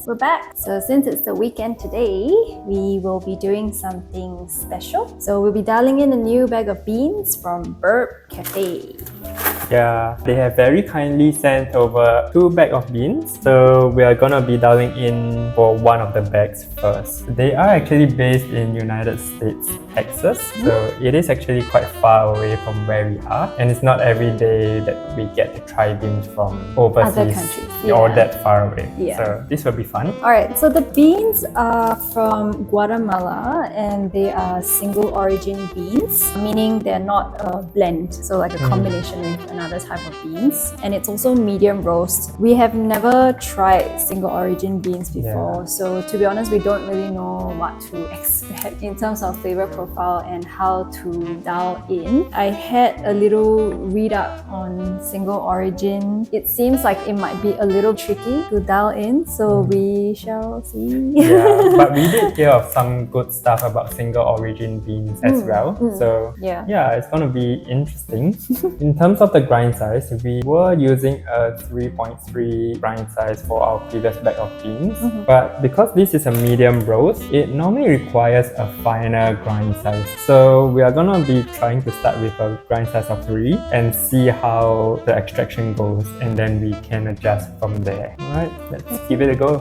we're back. So since it's the weekend today, we will be doing something special. So we'll be dialing in a new bag of beans from Birb Cafe. Yeah, they have very kindly sent over 2 bags of beans. So we are gonna be dialing in for one of the bags first. They are actually based in United States, Texas. So it is actually quite far away from where we are. And it's not every day that we get to try beans from overseas Other countries, or yeah. that far away. Yeah. So this will be fun. Alright, so the beans are from Guatemala and they are single origin beans, meaning they're not a blend, so like a combination with another type of beans. And it's also medium roast. We have never tried single origin beans before, so to be honest, we don't really know what to expect in terms of flavor profile and how to dial in. I had a little read up on single origin. It seems like it might be a little tricky to dial in, so we shall see. Yeah, but we did hear of some good stuff about single origin beans as well. So yeah, it's gonna be interesting. In terms of the grind size, we were using a 3.3 grind size for our previous bag of beans. But because this is a medium roast, it normally requires a finer grind size. So we are gonna be trying to start with a grind size of 3 and see how the extraction goes, and then we can adjust from there. Alright, let's give it a go.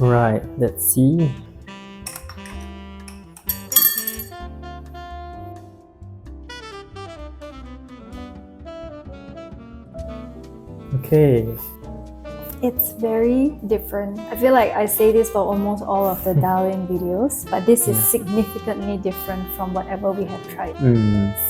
Right, let's see. Okay. It's very different. I feel like I say this for almost all of the Darling videos, but this is significantly different from whatever we have tried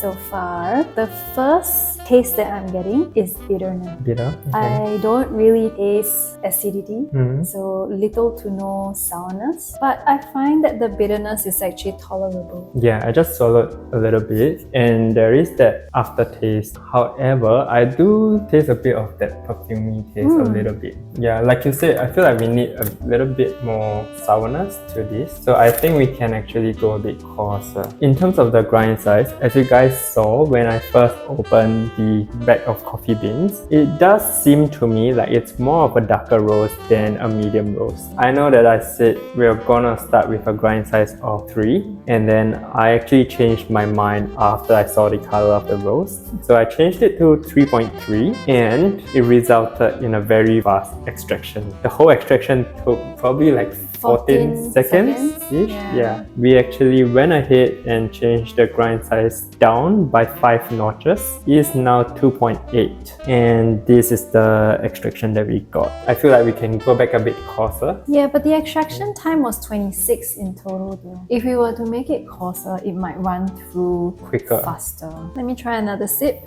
so far. The first taste that I'm getting is bitterness. Bitter? Okay. I don't really taste acidity, so little to no sourness, but I find that the bitterness is actually tolerable. Yeah, I just swallowed a little bit and there is that aftertaste. However, I do taste a bit of that perfumey taste a little bit. Yeah, like you said, I feel like we need a little bit more sourness to this. So I think we can actually go a bit coarser. In terms of the grind size, as you guys saw when I first opened the bag of coffee beans, it does seem to me like it's more of a darker roast than a medium roast. I know that I said we're gonna start with a grind size of 3, and then I actually changed my mind after I saw the color of the roast. So I changed it to 3.3 and it resulted in a very fast extraction. The whole extraction took probably like 14 seconds-ish. Yeah. We actually went ahead and changed the grind size down by 5 notches. It is now 2.8 and this is the extraction that we got. I feel like we can go back a bit coarser. Yeah, but the extraction time was 26 in total though. If we were to make it coarser, it might run through quicker, faster. Let me try another sip.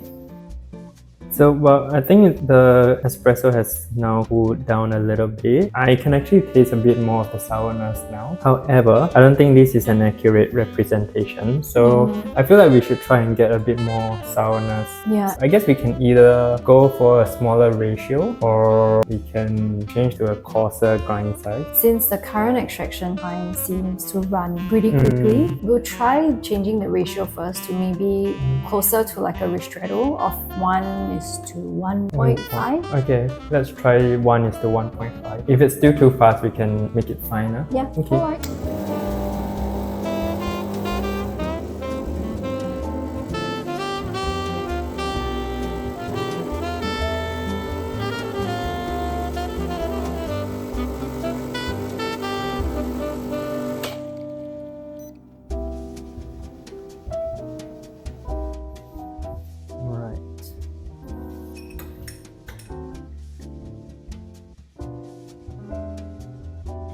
So, well, I think the espresso has now cooled down a little bit. I can actually taste a bit more of the sourness now. However, I don't think this is an accurate representation. So, I feel like we should try and get a bit more sourness. Yeah. I guess we can either go for a smaller ratio or we can change to a coarser grind size. Since the current extraction time seems to run pretty quickly, we'll try changing the ratio first to maybe closer to like a ristretto of 1:1.5. Okay, let's try 1:1.5. If it's still too fast, we can make it finer. Yeah, okay. Alright.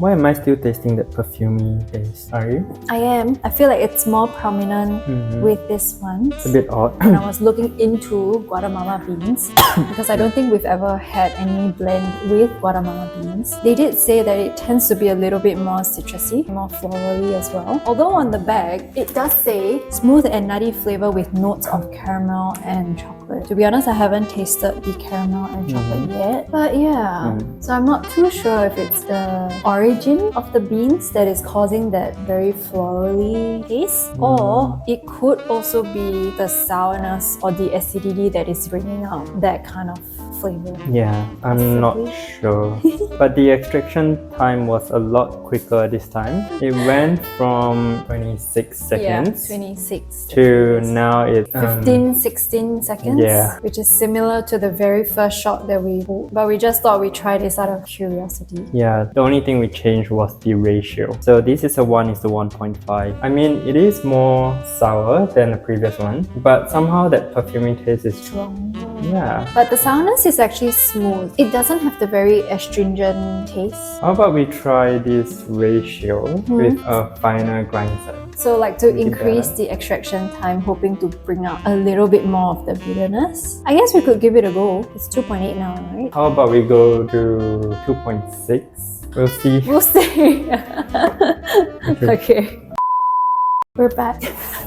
Why am I still tasting that perfumey taste? Are you? I am. I feel like it's more prominent with this one. It's a bit odd. And I was looking into Guatemala beans because I don't think we've ever had any blend with Guatemala beans. They did say that it tends to be a little bit more citrusy, more florally as well. Although on the bag, it does say smooth and nutty flavor with notes of caramel and chocolate. To be honest, I haven't tasted the caramel and chocolate yet. But yeah, so I'm not too sure if it's the origin of the beans that is causing that very florally taste, or it could also be the sourness or the acidity that is bringing out that kind of flavor. Yeah, I'm not sure. But the extraction time was a lot quicker this time. It went from 26 seconds 26 to now it's 15-16 seconds, which is similar to the very first shot that we bought. But we just thought we'd try this out of curiosity. Yeah, the only thing we changed was the ratio. So this is a 1:1.5. I mean, it is more sour than the previous one, but somehow that perfumey taste is strong. Yeah. But the sourness is actually smooth. It doesn't have the very astringent taste. How about we try this ratio with a finer grind size? So like to increase the extraction time, hoping to bring out a little bit more of the bitterness. I guess we could give it a go. It's 2.8 now, right? How about we go to 2.6? We'll see. We'll see. Okay. We're back.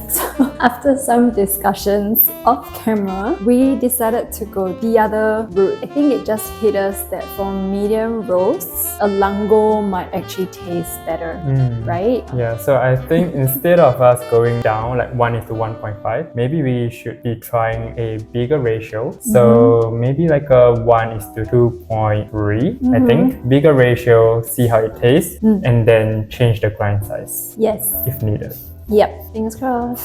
So after some discussions off camera, we decided to go the other route. I think it just hit us that for medium roasts, a lungo might actually taste better, right? Yeah, so I think instead of us going down like 1:1.5, maybe we should be trying a bigger ratio. So maybe like a 1:2.3, I think. Bigger ratio, see how it tastes, and then change the grind size. Yes. If needed. Yep, fingers crossed.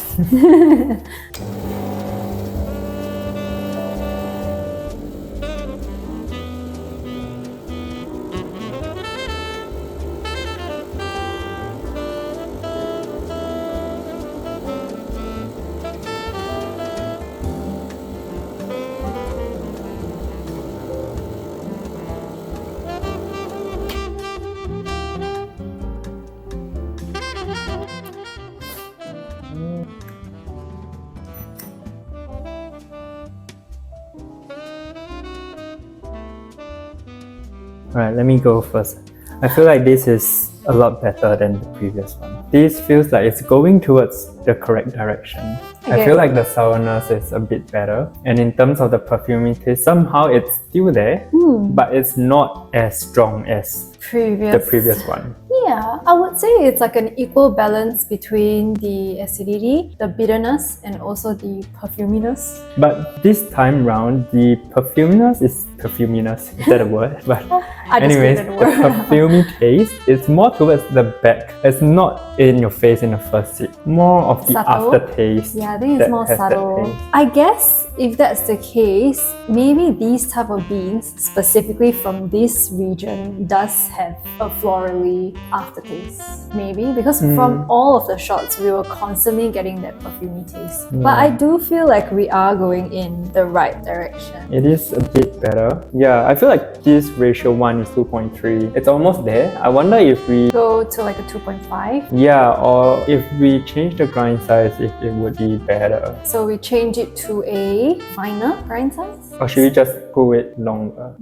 Alright, let me go first. I feel like this is a lot better than the previous one. This feels like it's going towards the correct direction. I feel like the sourness is a bit better. And in terms of the perfumey taste, somehow it's still there, but it's not as strong as the previous one. Yeah, I would say it's like an equal balance between the acidity, the bitterness, and also the perfuminess. But this time round, the perfuminess is perfuminess. Is that a word? But anyways, the perfumey taste is more towards the back. It's not in your face in the first sip. More of the aftertaste. Yeah, I think it's more subtle. I guess if that's the case, maybe these type of beans, specifically from this region, does have a florally aftertaste. Maybe because from all of the shots, we were constantly getting that perfumey taste. But I do feel like we are going in the right direction. It is a bit better. Yeah, I feel like this ratio 1 is 2.3. It's almost there. I wonder if we go to like a 2.5. Yeah, or if we change the grind size, if it would be better. So we change it to a finer grind size? Or should we just go with longer?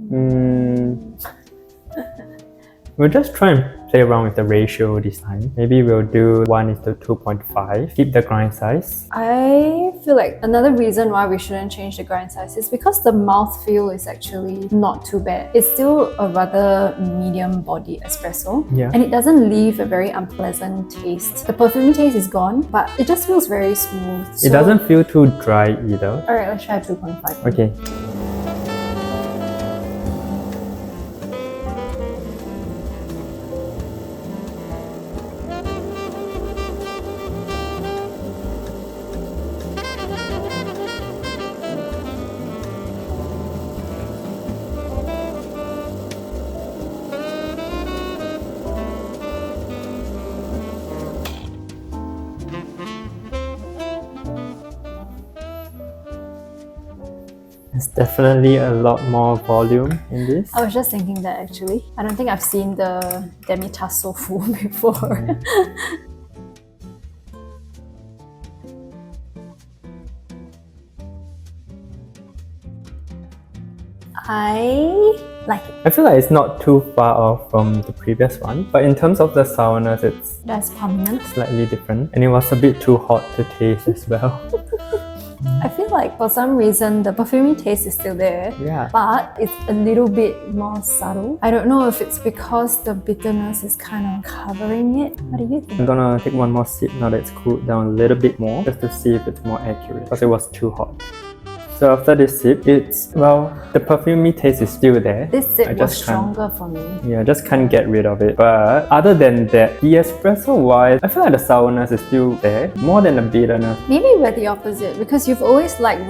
We'll just try and play around with the ratio this time. Maybe we'll do 1:2.5. Keep the grind size. I feel like another reason why we shouldn't change the grind size is because the mouthfeel is actually not too bad. It's still a rather medium body espresso. Yeah. And it doesn't leave a very unpleasant taste. The perfumey taste is gone, but it just feels very smooth. It doesn't feel too dry either. Alright, let's try 2.5. Okay. There's definitely a lot more volume in this. I was just thinking that actually. I don't think I've seen the demi-tasse full before. I like it. I feel like it's not too far off from the previous one, but in terms of the sourness, it's That's prominent. slightly different, and it was a bit too hot to taste as well. I feel like for some reason the perfumey taste is still there, Yeah. but it's a little bit more subtle. I don't know if it's because the bitterness is kind of covering it. What do you think? I'm gonna take one more sip now that it's cooled down a little bit more, just to see if it's more accurate, because it was too hot. So after this sip, it's, well, the perfumey taste is still there. This sip I was just can't- stronger for me. Yeah, just can't get rid of it. But other than that, the espresso wise, I feel like the sourness is still there, more than the bitterness. Maybe we're the opposite because you've always liked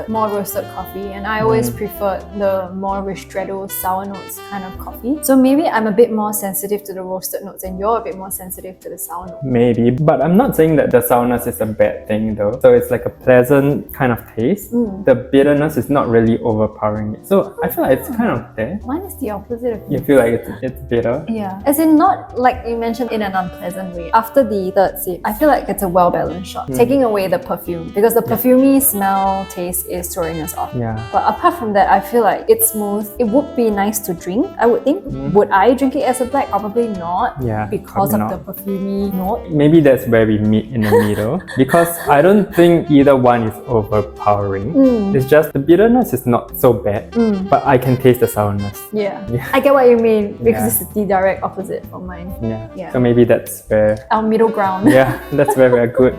more roasted coffee, and I always preferred the more ristretto sour notes kind of coffee. So maybe I'm a bit more sensitive to the roasted notes and you're a bit more sensitive to the sour notes. Maybe, but I'm not saying that the sourness is a bad thing though. So it's like a pleasant kind of taste. The bitterness is not really overpowering it. So I feel like it's kind of there. Mine is the opposite of You feel like it's bitter. Yeah, as in not like you mentioned in an unpleasant way. After the third sip, I feel like it's a well-balanced shot, taking away the perfume because the perfumey smell taste is throwing us off. Yeah. But apart from that, I feel like it's smooth. It would be nice to drink, I would think. Would I drink it as a black? Probably not. Yeah, Because of probably the perfumey note. Maybe that's where we meet in the middle because I don't think either one is overpowering. It's just the bitterness is not so bad, but I can taste the sourness. Yeah. Yeah. I get what you mean because Yeah. it's the direct opposite from mine. Yeah. So maybe that's where, Our middle ground. yeah, that's where we're good.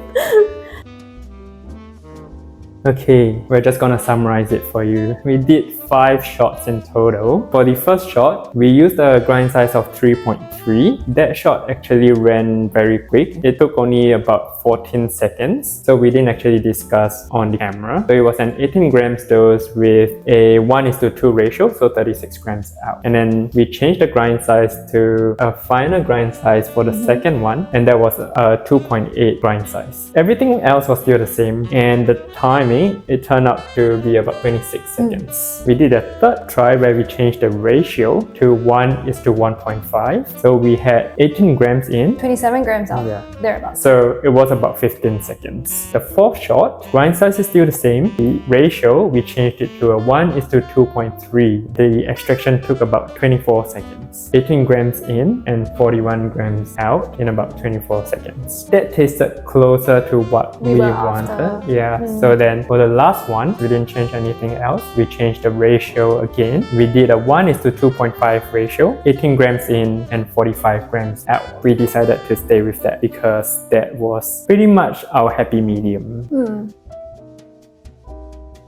Okay, we're just gonna summarize it for you. We did 5 shots in total. For the first shot, we used a grind size of 3.3. That shot actually ran very quick. It took only about 14 seconds, so we didn't actually discuss on the camera. So it was an 18 grams dose with a 1:2 ratio, so 36 grams out. And then we changed the grind size to a finer grind size for the second one, and that was a 2.8 grind size. Everything else was still the same, and the timing, it turned out to be about 26 seconds. We did a third try where we changed the ratio to 1:1.5. So we had 18 grams in, 27 grams out. Yeah. Thereabouts. So it was about 15 seconds. The fourth shot, grind size is still the same. The ratio, we changed it to a 1:2.3. The extraction took about 24 seconds. 18 grams in and 41 grams out in about 24 seconds. That tasted closer to what we wanted. Yeah. So then for the last one, we didn't change anything else. We changed the ratio again. We did a 1:2.5 ratio, 18 grams in and 45 grams out. We decided to stay with that because that was pretty much our happy medium.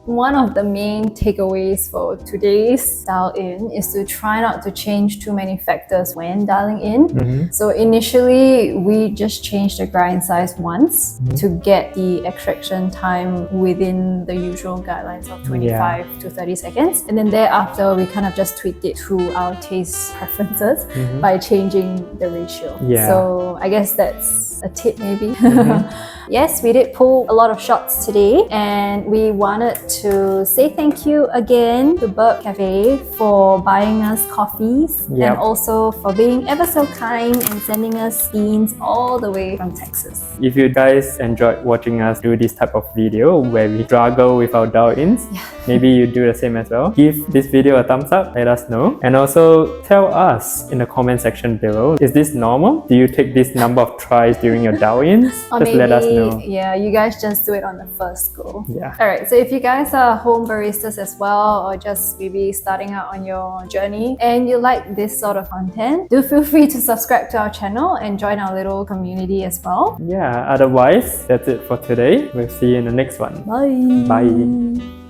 One of the main takeaways for today's dial in is to try not to change too many factors when dialing in. So initially, we just changed the grind size once to get the extraction time within the usual guidelines of 25 to 30 seconds. And then thereafter, we kind of just tweaked it to our taste preferences by changing the ratio. So I guess that's a tip maybe. Yes, we did pull a lot of shots today, and we wanted to say thank you again to Birb Cafe for buying us coffees and also for being ever so kind and sending us beans all the way from Texas. If you guys enjoyed watching us do this type of video where we struggle with our dial-ins, maybe you do the same as well. Give this video a thumbs up, let us know. And also tell us in the comment section below, is this normal? Do you take this number of tries during your dial-ins? Just let us know. Yeah, you guys just do it on the first go. Yeah. Alright, so if you guys are home baristas as well, or just maybe starting out on your journey and you like this sort of content, do feel free to subscribe to our channel and join our little community as well. Yeah, otherwise, that's it for today. We'll see you in the next one. Bye. Bye.